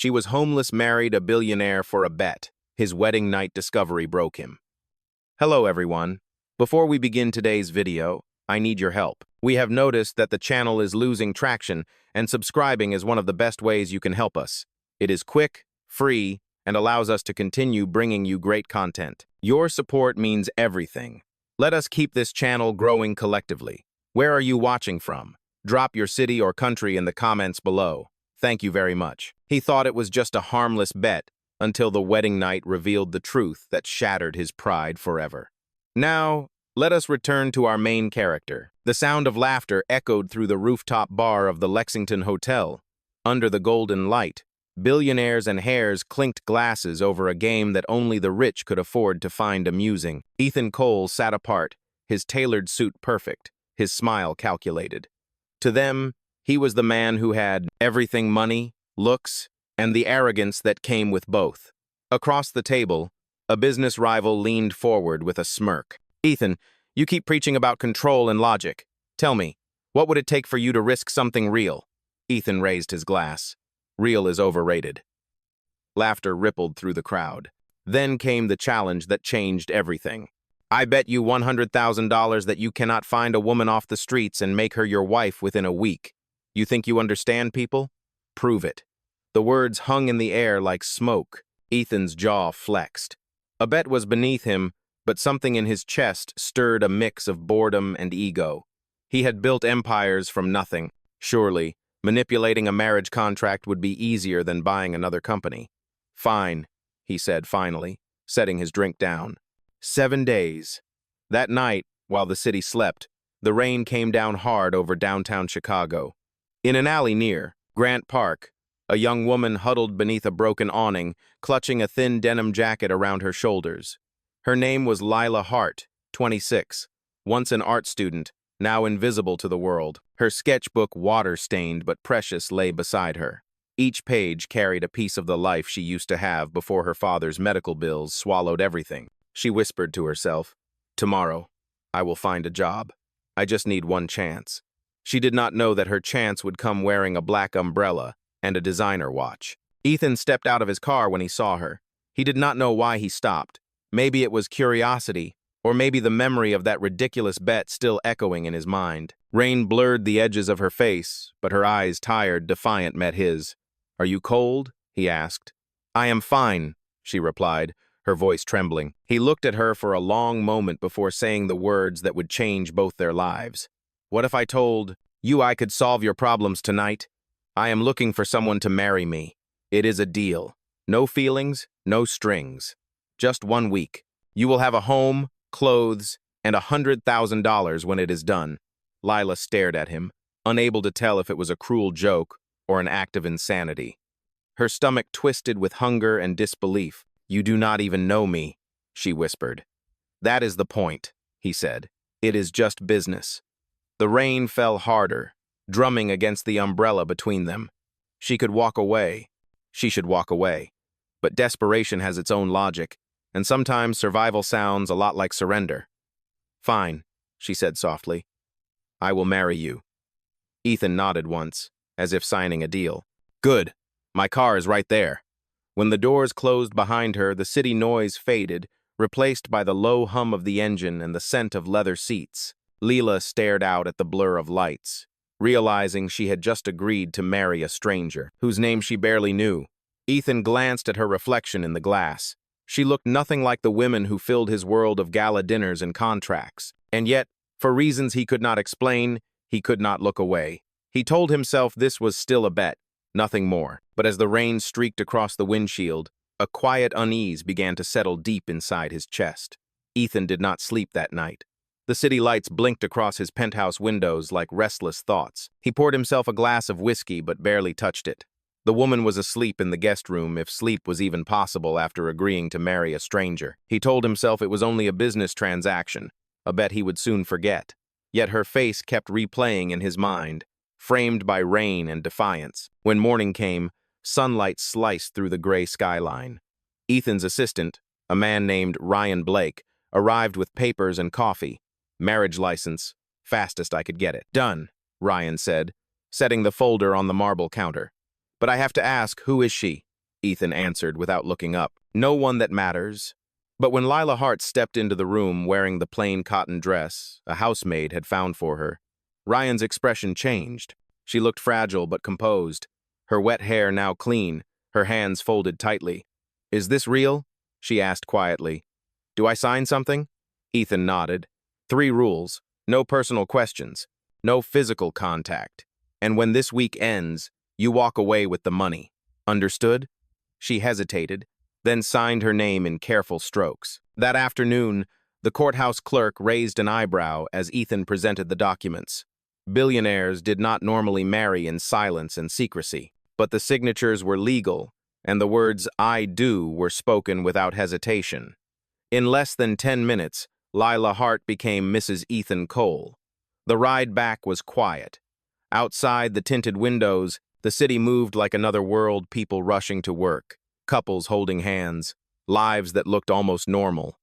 She was homeless, married a billionaire for a bet. His wedding night discovery broke him. Hello, everyone. Before we begin today's video, I need your help. We have noticed that the channel is losing traction, and subscribing is one of the best ways you can help us. It is quick, free, and allows us to continue bringing you great content. Your support means everything. Let us keep this channel growing collectively. Where are you watching from? Drop your city or country in the comments below. Thank you very much. He thought it was just a harmless bet until the wedding night revealed the truth that shattered his pride forever. Now, let us return to our main character. The sound of laughter echoed through the rooftop bar of the Lexington Hotel. Under the golden light, billionaires and hares clinked glasses over a game that only the rich could afford to find amusing. Ethan Cole sat apart, his tailored suit perfect, his smile calculated. To them, he was the man who had everything: money, looks, and the arrogance that came with both. Across the table, a business rival leaned forward with a smirk. Ethan, you keep preaching about control and logic. Tell me, what would it take for you to risk something real? Ethan raised his glass. Real is overrated. Laughter rippled through the crowd. Then came the challenge that changed everything. I bet you $100,000 that you cannot find a woman off the streets and make her your wife within a week. You think you understand people? Prove it. The words hung in the air like smoke. Ethan's jaw flexed. A bet was beneath him, but something in his chest stirred a mix of boredom and ego. He had built empires from nothing. Surely, manipulating a marriage contract would be easier than buying another company. Fine, he said finally, setting his drink down. 7 days. That night, while the city slept, the rain came down hard over downtown Chicago. In an alley near Grant Park, a young woman huddled beneath a broken awning, clutching a thin denim jacket around her shoulders. Her name was Lila Hart, 26, once an art student, now invisible to the world. Her sketchbook, water-stained but precious, lay beside her. Each page carried a piece of the life she used to have before her father's medical bills swallowed everything. She whispered to herself, "Tomorrow, I will find a job. I just need one chance." She did not know that her chance would come wearing a black umbrella and a designer watch. Ethan stepped out of his car when he saw her. He did not know why he stopped. Maybe it was curiosity, or maybe the memory of that ridiculous bet still echoing in his mind. Rain blurred the edges of her face, but her eyes, tired, defiant, met his. "Are you cold?" he asked. "I am fine," she replied, her voice trembling. He looked at her for a long moment before saying the words that would change both their lives. "What if I told you I could solve your problems tonight? I am looking for someone to marry me. It is a deal. No feelings, no strings. Just 1 week. You will have a home, clothes, and $100,000 when it is done." Lila stared at him, unable to tell if it was a cruel joke or an act of insanity. Her stomach twisted with hunger and disbelief. "You do not even know me," she whispered. "That is the point," he said. "It is just business." The rain fell harder, drumming against the umbrella between them. She could walk away. She should walk away. But desperation has its own logic, and sometimes survival sounds a lot like surrender. "Fine," she said softly. "I will marry you." Ethan nodded once, as if signing a deal. "Good. My car is right there." When the doors closed behind her, the city noise faded, replaced by the low hum of the engine and the scent of leather seats. Lila stared out at the blur of lights, realizing she had just agreed to marry a stranger, whose name she barely knew. Ethan glanced at her reflection in the glass. She looked nothing like the women who filled his world of gala dinners and contracts, and yet, for reasons he could not explain, he could not look away. He told himself this was still a bet, nothing more. But as the rain streaked across the windshield, a quiet unease began to settle deep inside his chest. Ethan did not sleep that night. The city lights blinked across his penthouse windows like restless thoughts. He poured himself a glass of whiskey but barely touched it. The woman was asleep in the guest room, if sleep was even possible after agreeing to marry a stranger. He told himself it was only a business transaction, a bet he would soon forget. Yet her face kept replaying in his mind, framed by rain and defiance. When morning came, sunlight sliced through the gray skyline. Ethan's assistant, a man named Ryan Blake, arrived with papers and coffee. "Marriage license. Fastest I could get it." "Done," Ryan said, setting the folder on the marble counter. "But I have to ask, who is she?" Ethan answered without looking up. No one that matters. But when Lila Hart stepped into the room wearing the plain cotton dress a housemaid had found for her, Ryan's expression changed. She looked fragile but composed, her wet hair now clean, her hands folded tightly. "Is this real?" she asked quietly. "Do I sign something?" Ethan nodded. "3 rules. No personal questions. No physical contact. And when this week ends, you walk away with the money. Understood?" She hesitated, then signed her name in careful strokes. That afternoon, the courthouse clerk raised an eyebrow as Ethan presented the documents. Billionaires did not normally marry in silence and secrecy, but the signatures were legal, and the words "I do" were spoken without hesitation. In less than 10 minutes, Lila Hart became Mrs. Ethan Cole. The ride back was quiet. Outside the tinted windows, the city moved like another world, people rushing to work, couples holding hands, lives that looked almost normal.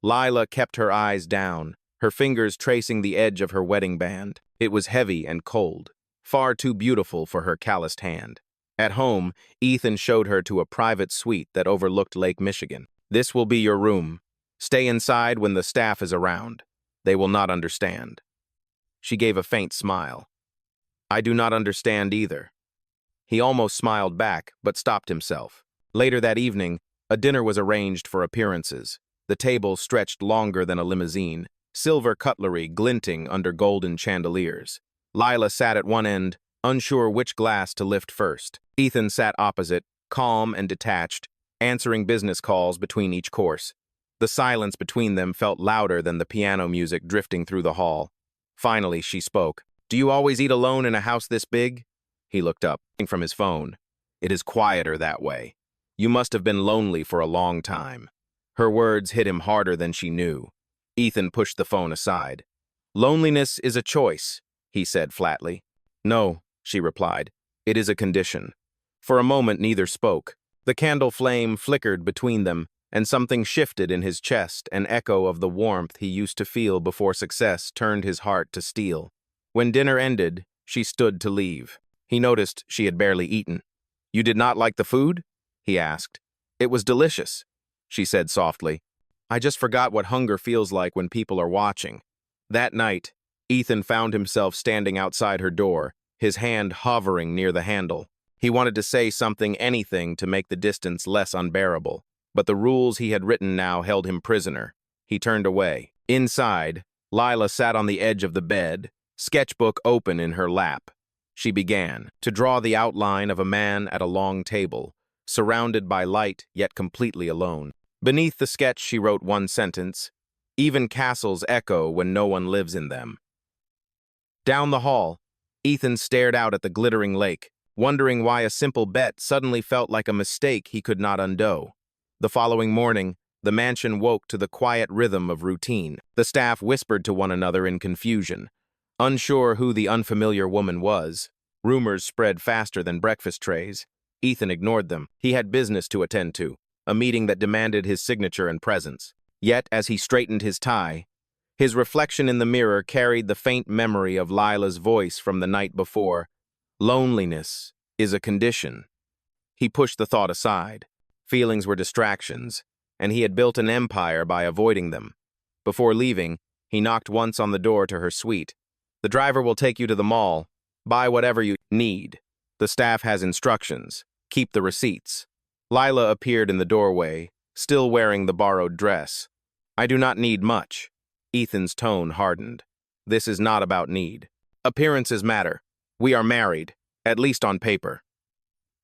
Lila kept her eyes down, her fingers tracing the edge of her wedding band. It was heavy and cold, far too beautiful for her calloused hand. At home, Ethan showed her to a private suite that overlooked Lake Michigan. "This will be your room. Stay inside when the staff is around. They will not understand." She gave a faint smile. "I do not understand either." He almost smiled back, but stopped himself. Later that evening, a dinner was arranged for appearances. The table stretched longer than a limousine, silver cutlery glinting under golden chandeliers. Lila sat at one end, unsure which glass to lift first. Ethan sat opposite, calm and detached, answering business calls between each course. The silence between them felt louder than the piano music drifting through the hall. Finally, she spoke. "Do you always eat alone in a house this big?" He looked up from his phone. "It is quieter that way. You must have been lonely for a long time." Her words hit him harder than she knew. Ethan pushed the phone aside. "Loneliness is a choice," he said flatly. "No," she replied. "It is a condition." For a moment, neither spoke. The candle flame flickered between them, and something shifted in his chest, an echo of the warmth he used to feel before success turned his heart to steel. When dinner ended, she stood to leave. He noticed she had barely eaten. "You did not like the food?" he asked. "It was delicious," she said softly. "I just forgot what hunger feels like when people are watching." That night, Ethan found himself standing outside her door, his hand hovering near the handle. He wanted to say something, anything, to make the distance less unbearable, but the rules he had written now held him prisoner. He turned away. Inside, Lila sat on the edge of the bed, sketchbook open in her lap. She began to draw the outline of a man at a long table, surrounded by light yet completely alone. Beneath the sketch she wrote one sentence, "Even castles echo when no one lives in them." Down the hall, Ethan stared out at the glittering lake, wondering why a simple bet suddenly felt like a mistake he could not undo. The following morning, the mansion woke to the quiet rhythm of routine. The staff whispered to one another in confusion, unsure who the unfamiliar woman was. Rumors spread faster than breakfast trays. Ethan ignored them. He had business to attend to, a meeting that demanded his signature and presence. Yet, as he straightened his tie, his reflection in the mirror carried the faint memory of Lila's voice from the night before. Loneliness is a condition. He pushed the thought aside. Feelings were distractions, and he had built an empire by avoiding them. Before leaving, he knocked once on the door to her suite. "The driver will take you to the mall. Buy whatever you need. The staff has instructions. Keep the receipts." Lila appeared in the doorway, still wearing the borrowed dress. "I do not need much." Ethan's tone hardened. "This is not about need. Appearances matter. We are married, at least on paper."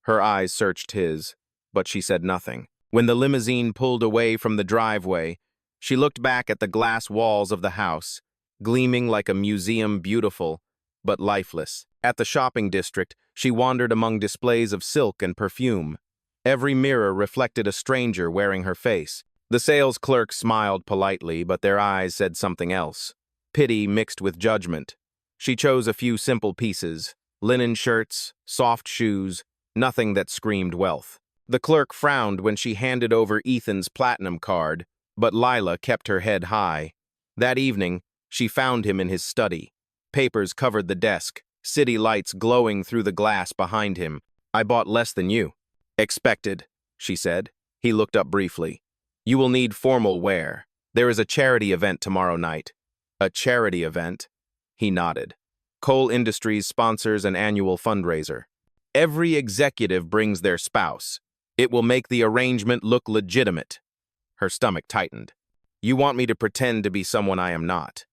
Her eyes searched his, but she said nothing. When the limousine pulled away from the driveway, she looked back at the glass walls of the house, gleaming like a museum, beautiful but lifeless. At the shopping district, she wandered among displays of silk and perfume. Every mirror reflected a stranger wearing her face. The sales clerk smiled politely, but their eyes said something else. Pity mixed with judgment. She chose a few simple pieces, linen shirts, soft shoes, nothing that screamed wealth. The clerk frowned when she handed over Ethan's platinum card, but Lila kept her head high. That evening, she found him in his study. Papers covered the desk, city lights glowing through the glass behind him. "I bought less than you." Expected, she said. He looked up briefly. You will need formal wear. There is a charity event tomorrow night. A charity event? He nodded. Coal Industries sponsors an annual fundraiser. Every executive brings their spouse. It will make the arrangement look legitimate. Her stomach tightened. You want me to pretend to be someone I am not.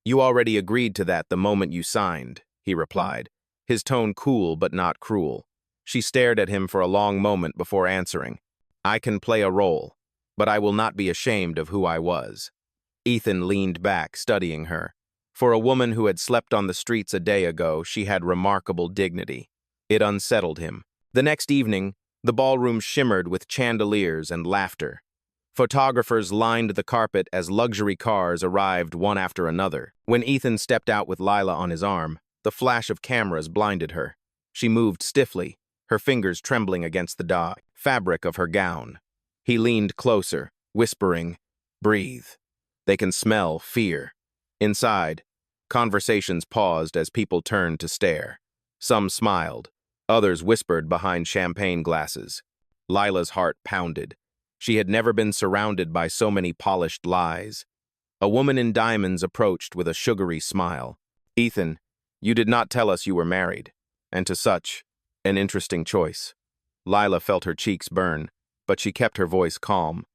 You already agreed to that the moment you signed, he replied, his tone cool but not cruel. She stared at him for a long moment before answering. I can play a role, but I will not be ashamed of who I was. Ethan leaned back, studying her. For a woman who had slept on the streets a day ago, she had remarkable dignity. It unsettled him. The next evening, the ballroom shimmered with chandeliers and laughter. Photographers lined the carpet as luxury cars arrived one after another. When Ethan stepped out with Lila on his arm, the flash of cameras blinded her. She moved stiffly, her fingers trembling against the fabric of her gown. He leaned closer, whispering, "Breathe. They can smell fear." Inside, conversations paused as people turned to stare. Some smiled, others whispered behind champagne glasses. Lila's heart pounded. She had never been surrounded by so many polished lies. A woman in diamonds approached with a sugary smile. Ethan, you did not tell us you were married, and to such an interesting choice. Lila felt her cheeks burn, but she kept her voice calm.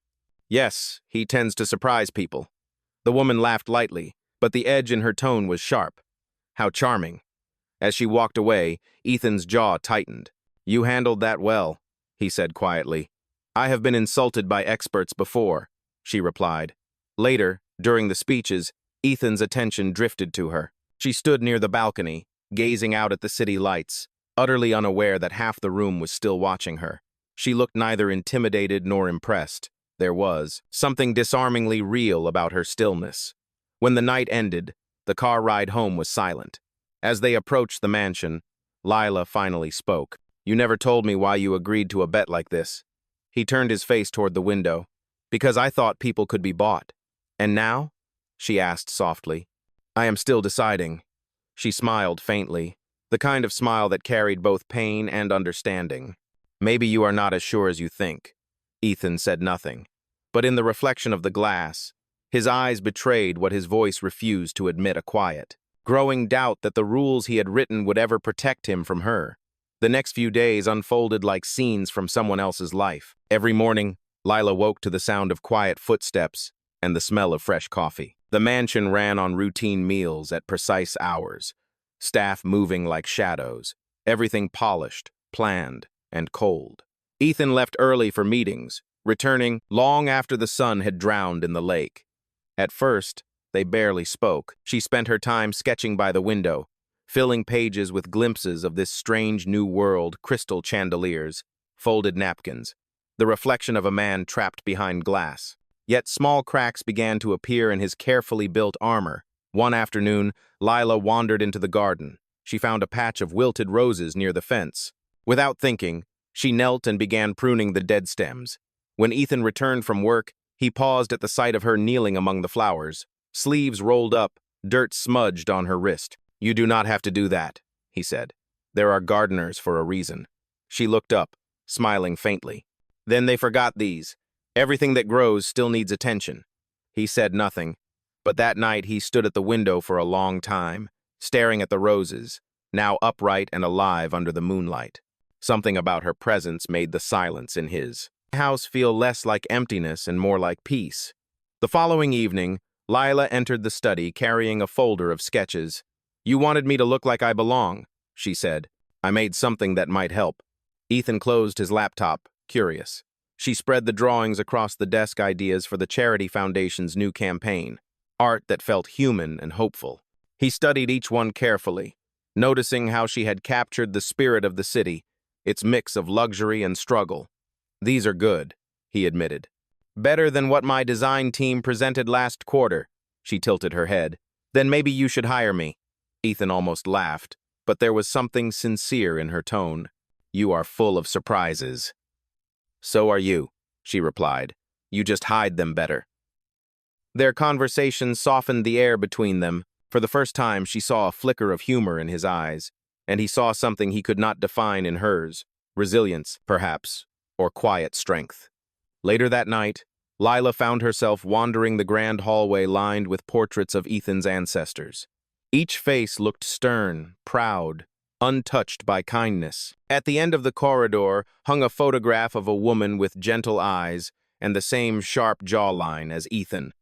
Yes, he tends to surprise people. The woman laughed lightly, but the edge in her tone was sharp. How charming. As she walked away, Ethan's jaw tightened. You handled that well, he said quietly. I have been insulted by experts before, she replied. Later, during the speeches, Ethan's attention drifted to her. She stood near the balcony, gazing out at the city lights, utterly unaware that half the room was still watching her. She looked neither intimidated nor impressed. There was something disarmingly real about her stillness. When the night ended, the car ride home was silent. As they approached the mansion, Lila finally spoke. You never told me why you agreed to a bet like this. He turned his face toward the window. Because I thought people could be bought. And now? She asked softly. I am still deciding. She smiled faintly, the kind of smile that carried both pain and understanding. Maybe you are not as sure as you think. Ethan said nothing. But in the reflection of the glass, his eyes betrayed what his voice refused to admit: a quiet, growing doubt that the rules he had written would ever protect him from her. The next few days unfolded like scenes from someone else's life. Every morning, Lila woke to the sound of quiet footsteps and the smell of fresh coffee. The mansion ran on routine meals at precise hours, staff moving like shadows, everything polished, planned, and cold. Ethan left early for meetings, returning long after the sun had drowned in the lake. At first, they barely spoke. She spent her time sketching by the window, filling pages with glimpses of this strange new world: crystal chandeliers, folded napkins, the reflection of a man trapped behind glass. Yet small cracks began to appear in his carefully built armor. One afternoon, Lila wandered into the garden. She found a patch of wilted roses near the fence. Without thinking, she knelt and began pruning the dead stems. When Ethan returned from work, he paused at the sight of her kneeling among the flowers, sleeves rolled up, dirt smudged on her wrist. You do not have to do that, he said. There are gardeners for a reason. She looked up, smiling faintly. Then they forgot these. Everything that grows still needs attention. He said nothing, but that night he stood at the window for a long time, staring at the roses, now upright and alive under the moonlight. Something about her presence made the silence in his house feel less like emptiness and more like peace. The following evening, Lila entered the study carrying a folder of sketches. You wanted me to look like I belong, she said. I made something that might help. Ethan closed his laptop, curious. She spread the drawings across the desk: ideas for the Charity Foundation's new campaign, art that felt human and hopeful. He studied each one carefully, noticing how she had captured the spirit of the city, its mix of luxury and struggle. These are good, he admitted. Better than what my design team presented last quarter. She tilted her head. Then maybe you should hire me. Ethan almost laughed, but there was something sincere in her tone. You are full of surprises. So are you, she replied. You just hide them better. Their conversation softened the air between them. For the first time, she saw a flicker of humor in his eyes, and he saw something he could not define in hers. Resilience, perhaps, or quiet strength. Later that night, Lila found herself wandering the grand hallway lined with portraits of Ethan's ancestors. Each face looked stern, proud, untouched by kindness. At the end of the corridor hung a photograph of a woman with gentle eyes and the same sharp jawline as Ethan.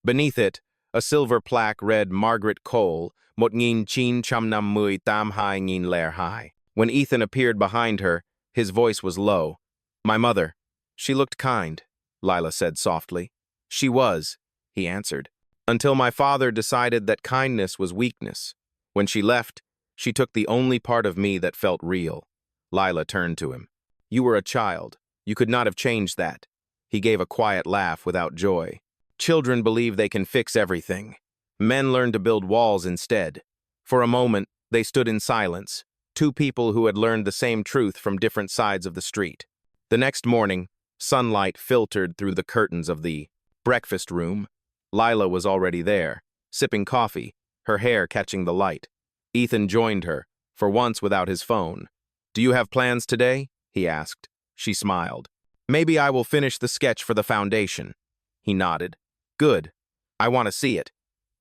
Beneath it, a silver plaque read Margaret Cole, Một nghìn chín trăm năm mươi tám 2002. When Ethan appeared behind her, his voice was low. "My mother. She looked kind," Lila said softly. "She was," he answered, "until my father decided that kindness was weakness. When she left, she took the only part of me that felt real." Lila turned to him. "You were a child. You could not have changed that." He gave a quiet laugh without joy. "Children believe they can fix everything. Men learn to build walls instead." For a moment, they stood in silence, two people who had learned the same truth from different sides of the street. The next morning, sunlight filtered through the curtains of the breakfast room. Lila was already there, sipping coffee, her hair catching the light. Ethan joined her, for once without his phone. "Do you have plans today?" he asked. She smiled. "Maybe I will finish the sketch for the foundation." He nodded. "Good. I want to see it."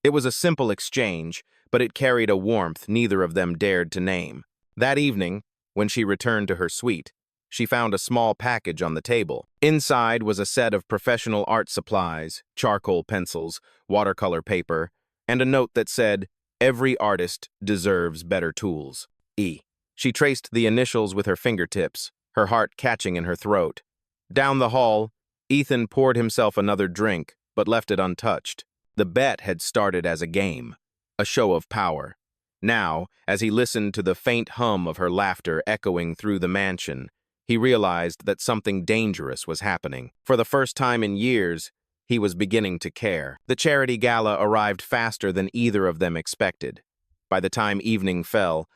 It was a simple exchange, but it carried a warmth neither of them dared to name. That evening, when she returned to her suite, she found a small package on the table. Inside was a set of professional art supplies, charcoal pencils, watercolor paper, and a note that said, "Every artist deserves better tools. E." She traced the initials with her fingertips, her heart catching in her throat. Down the hall, Ethan poured himself another drink, but left it untouched. The bet had started as a game, a show of power. Now, as he listened to the faint hum of her laughter echoing through the mansion, he realized that something dangerous was happening. For the first time in years, he was beginning to care. The charity gala arrived faster than either of them expected. By the time evening fell,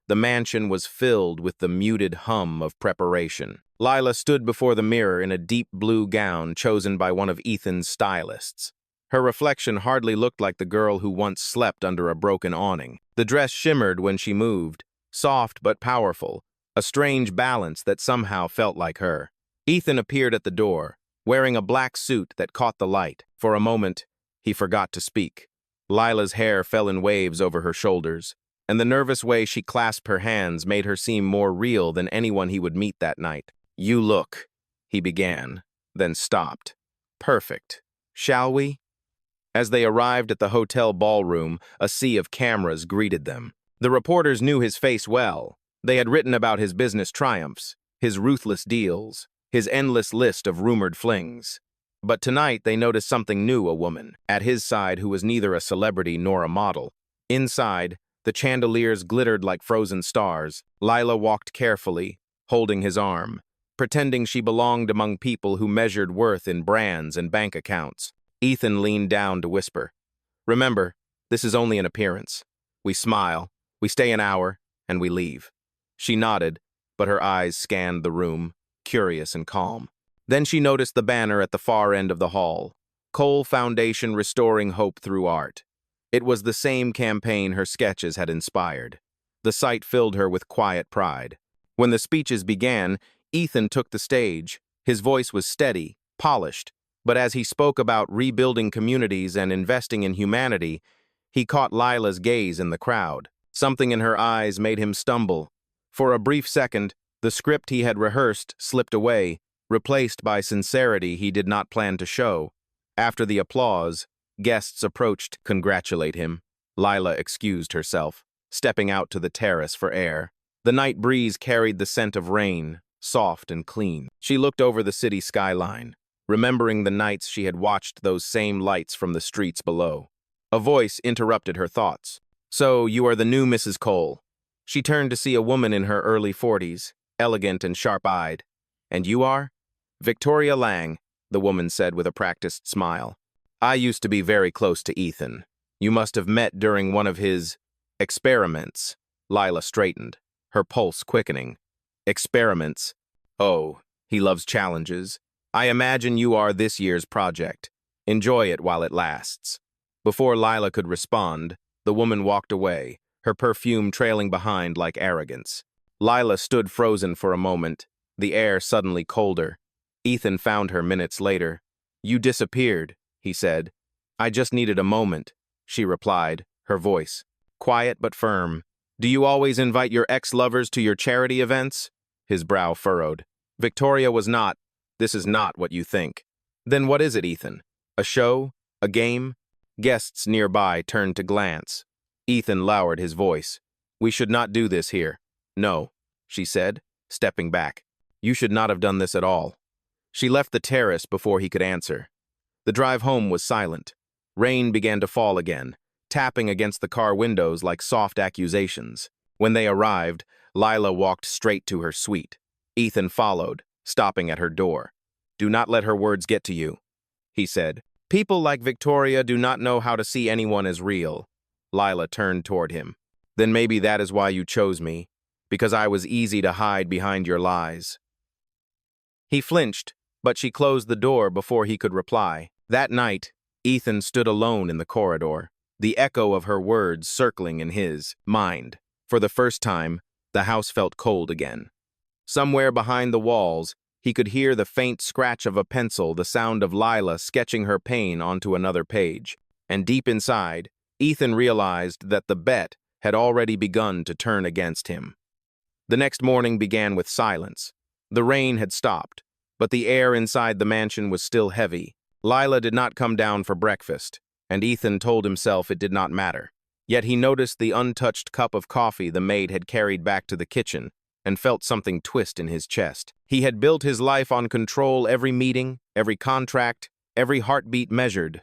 the mansion was filled with the muted hum of preparation. Lila stood before the mirror in a deep blue gown chosen by one of Ethan's stylists. Her reflection hardly looked like the girl who once slept under a broken awning. The dress shimmered when she moved, soft but powerful, a strange balance that somehow felt like her. Ethan appeared at the door, wearing a black suit that caught the light. For a moment, he forgot to speak. Lila's hair fell in waves over her shoulders, and the nervous way she clasped her hands made her seem more real than anyone he would meet that night. "You look," he began, then stopped. "Perfect. Shall we?" As they arrived at the hotel ballroom, a sea of cameras greeted them. The reporters knew his face well. They had written about his business triumphs, his ruthless deals, his endless list of rumored flings. But tonight they noticed something new: a woman at his side who was neither a celebrity nor a model. Inside, the chandeliers glittered like frozen stars. Lila walked carefully, holding his arm, pretending she belonged among people who measured worth in brands and bank accounts. Ethan leaned down to whisper, "Remember, this is only an appearance. We smile, we stay an hour, and we leave." She nodded, but her eyes scanned the room, curious and calm. Then she noticed the banner at the far end of the hall, Cole Foundation Restoring Hope Through Art. It was the same campaign her sketches had inspired. The sight filled her with quiet pride. When the speeches began, Ethan took the stage. His voice was steady, polished, but as he spoke about rebuilding communities and investing in humanity, he caught Lila's gaze in the crowd. Something in her eyes made him stumble. For a brief second, the script he had rehearsed slipped away, replaced by sincerity he did not plan to show. After the applause, guests approached to congratulate him. Lila excused herself, stepping out to the terrace for air. The night breeze carried the scent of rain, soft and clean. She looked over the city skyline, remembering the nights she had watched those same lights from the streets below. A voice interrupted her thoughts. "So, you are the new Mrs. Cole." She turned to see a woman in her early 40s, elegant and sharp-eyed. "And you are?" "Victoria Lang," the woman said with a practiced smile. "I used to be very close to Ethan. You must have met during one of his experiments." Lila straightened, her pulse quickening. "Experiments? Oh, he loves challenges. I imagine you are this year's project. Enjoy it while it lasts." Before Lila could respond, the woman walked away, her perfume trailing behind like arrogance. Lila stood frozen for a moment, the air suddenly colder. Ethan found her minutes later. "You disappeared," he said. "I just needed a moment," she replied, her voice quiet but firm. "Do you always invite your ex-lovers to your charity events?" His brow furrowed. "Victoria was not. This is not what you think." "Then what is it, Ethan? A show? A game?" Guests nearby turned to glance. Ethan lowered his voice. "We should not do this here." "No," she said, stepping back. "You should not have done this at all." She left the terrace before he could answer. The drive home was silent. Rain began to fall again, tapping against the car windows like soft accusations. When they arrived, Lila walked straight to her suite. Ethan followed, stopping at her door. "Do not let her words get to you," he said. "People like Victoria do not know how to see anyone as real." Lila turned toward him. "Then maybe that is why you chose me, because I was easy to hide behind your lies." He flinched, but she closed the door before he could reply. That night, Ethan stood alone in the corridor, the echo of her words circling in his mind. For the first time, the house felt cold again. Somewhere behind the walls, he could hear the faint scratch of a pencil, the sound of Lila sketching her pain onto another page. And deep inside, Ethan realized that the bet had already begun to turn against him. The next morning began with silence. The rain had stopped, but the air inside the mansion was still heavy. Lila did not come down for breakfast, and Ethan told himself it did not matter. Yet he noticed the untouched cup of coffee the maid had carried back to the kitchen and felt something twist in his chest. He had built his life on control, every meeting, every contract, every heartbeat measured.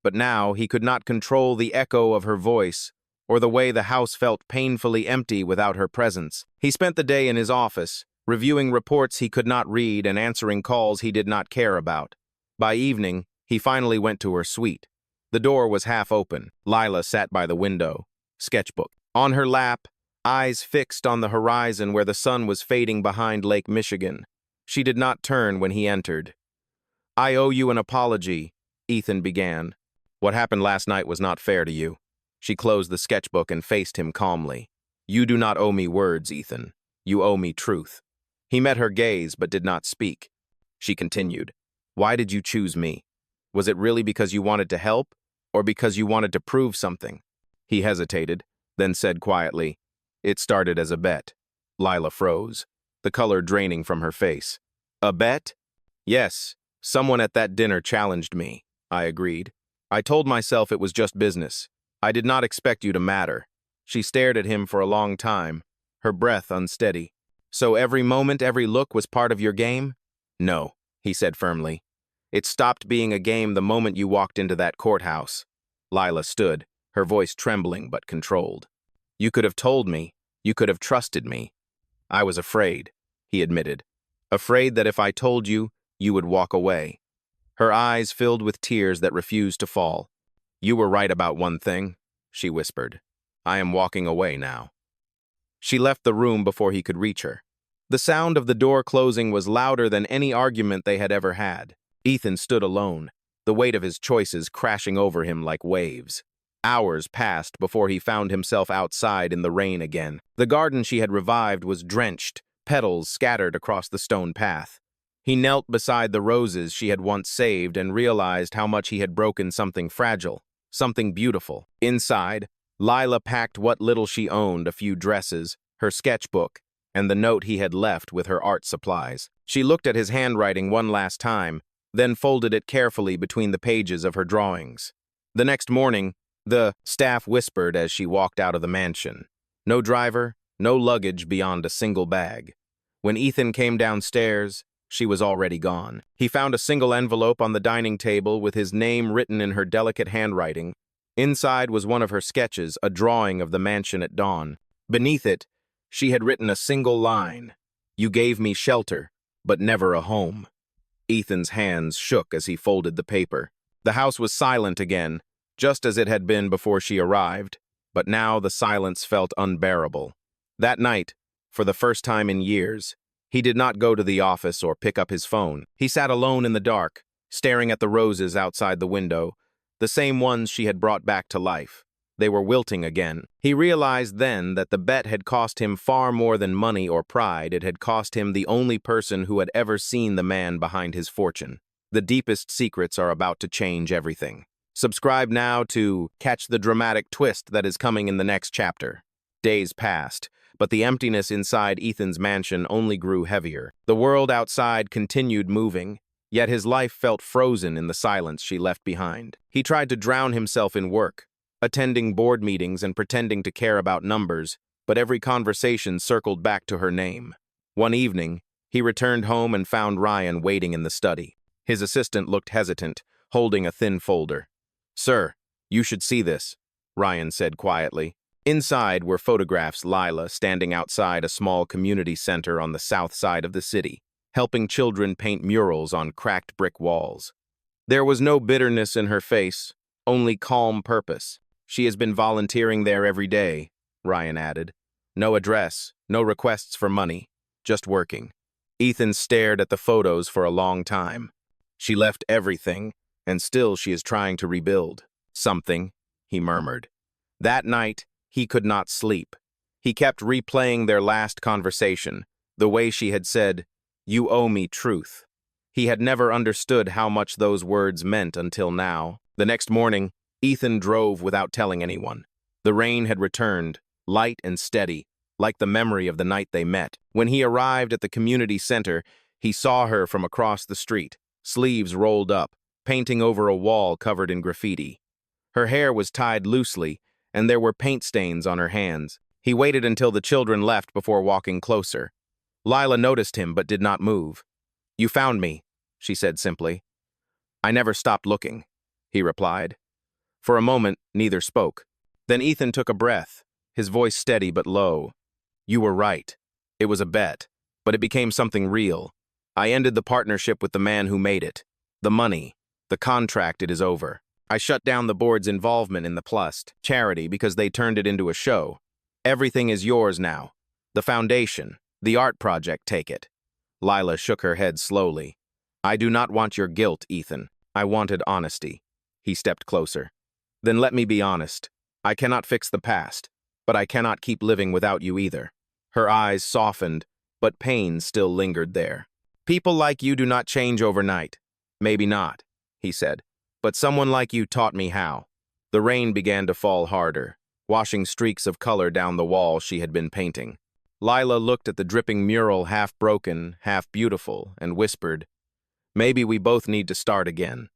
But now he could not control the echo of her voice or the way the house felt painfully empty without her presence. He spent the day in his office, reviewing reports he could not read and answering calls he did not care about. By evening, he finally went to her suite. The door was half open. Lila sat by the window, sketchbook on her lap, eyes fixed on the horizon where the sun was fading behind Lake Michigan. She did not turn when he entered. "I owe you an apology," Ethan began. "What happened last night was not fair to you." She closed the sketchbook and faced him calmly. "You do not owe me words, Ethan. You owe me truth." He met her gaze but did not speak. She continued. "Why did you choose me? Was it really because you wanted to help, or because you wanted to prove something?" He hesitated, then said quietly, "It started as a bet." Lila froze, the color draining from her face. "A bet?" "Yes. Someone at that dinner challenged me," I agreed. "I told myself it was just business. I did not expect you to matter." She stared at him for a long time, her breath unsteady. "So every moment, every look was part of your game?" "No," he said firmly. "It stopped being a game the moment you walked into that courthouse." Lila stood, her voice trembling but controlled. "You could have told me. You could have trusted me." "I was afraid," he admitted. "Afraid that if I told you, you would walk away." Her eyes filled with tears that refused to fall. "You were right about one thing," she whispered. "I am walking away now." She left the room before he could reach her. The sound of the door closing was louder than any argument they had ever had. Ethan stood alone, the weight of his choices crashing over him like waves. Hours passed before he found himself outside in the rain again. The garden she had revived was drenched, petals scattered across the stone path. He knelt beside the roses she had once saved and realized how much he had broken something fragile, something beautiful. Inside, Lila packed what little she owned, a few dresses, her sketchbook, and the note he had left with her art supplies. She looked at his handwriting one last time, then folded it carefully between the pages of her drawings. The next morning, the staff whispered as she walked out of the mansion. No driver, no luggage beyond a single bag. When Ethan came downstairs, she was already gone. He found a single envelope on the dining table with his name written in her delicate handwriting. Inside was one of her sketches, a drawing of the mansion at dawn. Beneath it, she had written a single line. "You gave me shelter, but never a home." Ethan's hands shook as he folded the paper. The house was silent again, just as it had been before she arrived, but now the silence felt unbearable. That night, for the first time in years, he did not go to the office or pick up his phone. He sat alone in the dark, staring at the roses outside the window, the same ones she had brought back to life. They were wilting again. He realized then that the bet had cost him far more than money or pride. It had cost him the only person who had ever seen the man behind his fortune. The deepest secrets are about to change everything. Subscribe now to catch the dramatic twist that is coming in the next chapter. Days passed, but the emptiness inside Ethan's mansion only grew heavier. The world outside continued moving, yet his life felt frozen in the silence she left behind. He tried to drown himself in work, attending board meetings and pretending to care about numbers, but every conversation circled back to her name. One evening, he returned home and found Ryan waiting in the study. His assistant looked hesitant, holding a thin folder. "Sir, you should see this," Ryan said quietly. Inside were photographs of Lila standing outside a small community center on the south side of the city, helping children paint murals on cracked brick walls. There was no bitterness in her face, only calm purpose. "She has been volunteering there every day," Ryan added. "No address, no requests for money, just working." Ethan stared at the photos for a long time. "She left everything, and still she is trying to rebuild something," he murmured. That night, he could not sleep. He kept replaying their last conversation, the way she had said, "You owe me truth." He had never understood how much those words meant until now. The next morning, Ethan drove without telling anyone. The rain had returned, light and steady, like the memory of the night they met. When he arrived at the community center, he saw her from across the street, sleeves rolled up, painting over a wall covered in graffiti. Her hair was tied loosely, and there were paint stains on her hands. He waited until the children left before walking closer. Lila noticed him but did not move. "You found me," she said simply. "I never stopped looking," he replied. For a moment, neither spoke. Then Ethan took a breath, his voice steady but low. "You were right. It was a bet, but it became something real. I ended the partnership with the man who made it. The money, the contract, it is over. I shut down the board's involvement in the Plus charity because they turned it into a show. Everything is yours now. The foundation, the art project, take it." Lila shook her head slowly. "I do not want your guilt, Ethan. I wanted honesty." He stepped closer. "Then let me be honest. I cannot fix the past, but I cannot keep living without you either." Her eyes softened, but pain still lingered there. "People like you do not change overnight." "Maybe not," he said, "but someone like you taught me how." The rain began to fall harder, washing streaks of color down the wall she had been painting. Lila looked at the dripping mural, half broken, half beautiful, and whispered, "Maybe we both need to start again."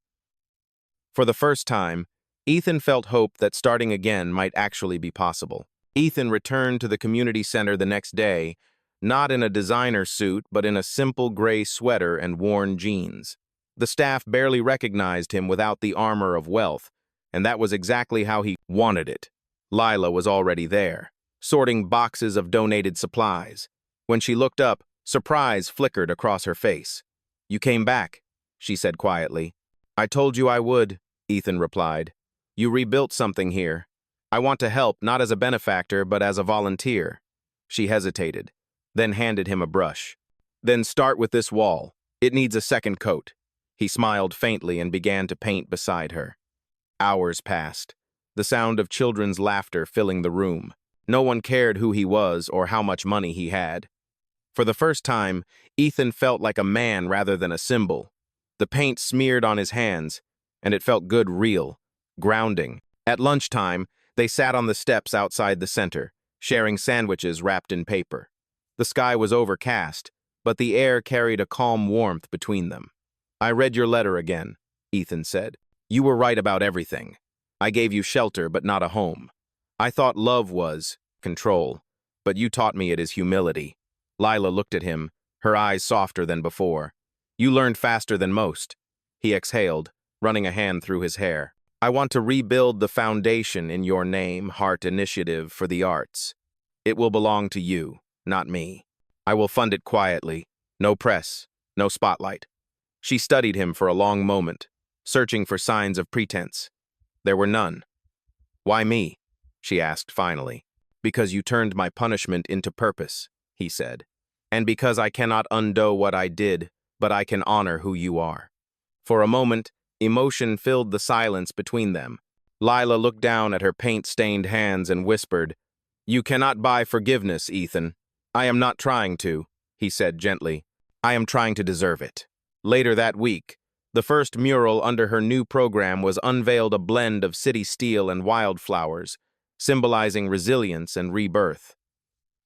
For the first time, Ethan felt hope that starting again might actually be possible. Ethan returned to the community center the next day, not in a designer suit, but in a simple gray sweater and worn jeans. The staff barely recognized him without the armor of wealth, and that was exactly how he wanted it. Lila was already there, sorting boxes of donated supplies. When she looked up, surprise flickered across her face. "You came back," she said quietly. "I told you I would," Ethan replied. "You rebuilt something here. I want to help, not as a benefactor, but as a volunteer." She hesitated, then handed him a brush. "Then start with this wall. It needs a second coat." He smiled faintly and began to paint beside her. Hours passed, the sound of children's laughter filling the room. No one cared who he was or how much money he had. For the first time, Ethan felt like a man rather than a symbol. The paint smeared on his hands, and it felt good, real, grounding. At lunchtime, they sat on the steps outside the center, sharing sandwiches wrapped in paper. The sky was overcast, but the air carried a calm warmth between them. "I read your letter again," Ethan said. "You were right about everything. I gave you shelter, but not a home. I thought love was control, but you taught me it is humility." Lila looked at him, her eyes softer than before. "You learned faster than most." He exhaled, running a hand through his hair. "I want to rebuild the foundation in your name, Heart Initiative for the Arts. It will belong to you, not me. I will fund it quietly. No press, no spotlight." She studied him for a long moment, searching for signs of pretense. There were none. "Why me?" she asked finally. "Because you turned my punishment into purpose," he said. "And because I cannot undo what I did, but I can honor who you are." For a moment, emotion filled the silence between them. Lila looked down at her paint-stained hands and whispered, "You cannot buy forgiveness, Ethan." "I am not trying to," he said gently. "I am trying to deserve it." Later that week, the first mural under her new program was unveiled, a blend of city steel and wildflowers, symbolizing resilience and rebirth.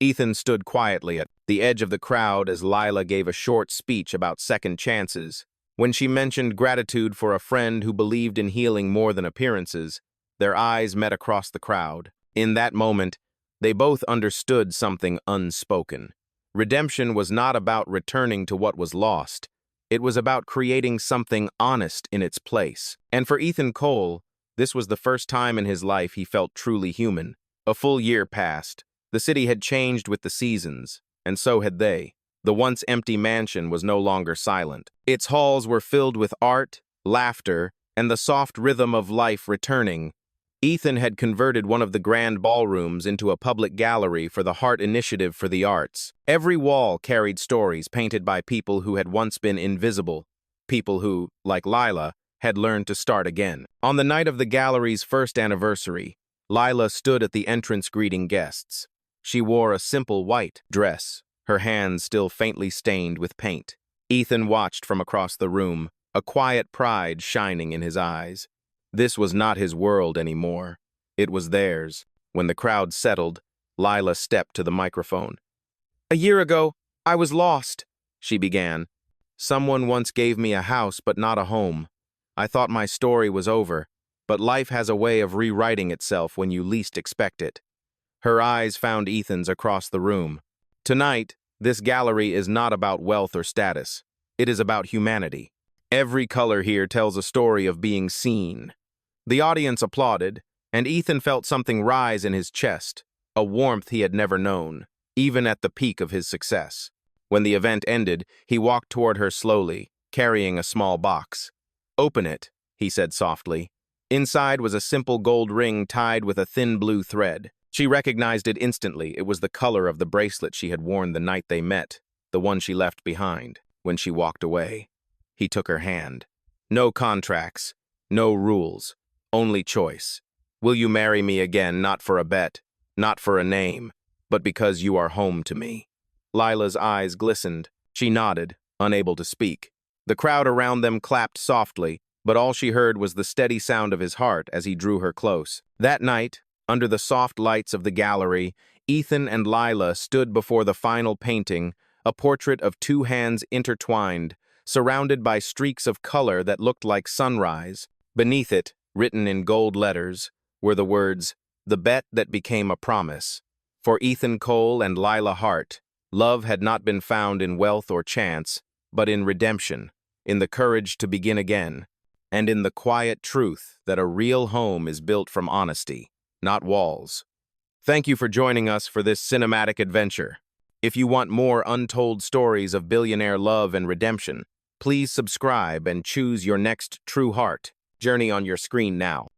Ethan stood quietly at the edge of the crowd as Lila gave a short speech about second chances. When she mentioned gratitude for a friend who believed in healing more than appearances, their eyes met across the crowd. In that moment, they both understood something unspoken. Redemption was not about returning to what was lost. It was about creating something honest in its place. And for Ethan Cole, this was the first time in his life he felt truly human. A full year passed. The city had changed with the seasons, and so had they. The once empty mansion was no longer silent. Its halls were filled with art, laughter, and the soft rhythm of life returning. Ethan had converted one of the grand ballrooms into a public gallery for the Heart Initiative for the Arts. Every wall carried stories painted by people who had once been invisible, people who, like Lila, had learned to start again. On the night of the gallery's first anniversary, Lila stood at the entrance greeting guests. She wore a simple white dress, her hands still faintly stained with paint. Ethan watched from across the room, a quiet pride shining in his eyes. This was not his world anymore. It was theirs. When the crowd settled, Lila stepped to the microphone. "A year ago, I was lost," she began. "Someone once gave me a house, but not a home. I thought my story was over, but life has a way of rewriting itself when you least expect it." Her eyes found Ethan's across the room. "Tonight, this gallery is not about wealth or status. It is about humanity. Every color here tells a story of being seen." The audience applauded, and Ethan felt something rise in his chest, a warmth he had never known, even at the peak of his success. When the event ended, he walked toward her slowly, carrying a small box. "Open it," he said softly. Inside was a simple gold ring tied with a thin blue thread. She recognized it instantly. It was the color of the bracelet she had worn the night they met, the one she left behind when she walked away. He took her hand. "No contracts, no rules, only choice. Will you marry me again, not for a bet, not for a name, but because you are home to me?" Lila's eyes glistened. She nodded, unable to speak. The crowd around them clapped softly, but all she heard was the steady sound of his heart as he drew her close. That night, under the soft lights of the gallery, Ethan and Lila stood before the final painting, a portrait of two hands intertwined, surrounded by streaks of color that looked like sunrise. Beneath it, written in gold letters, were the words, "The bet that became a promise." For Ethan Cole and Lila Hart, love had not been found in wealth or chance, but in redemption, in the courage to begin again, and in the quiet truth that a real home is built from honesty, not walls. Thank you for joining us for this cinematic adventure. If you want more untold stories of billionaire love and redemption, please subscribe and choose your next true heart journey on your screen now.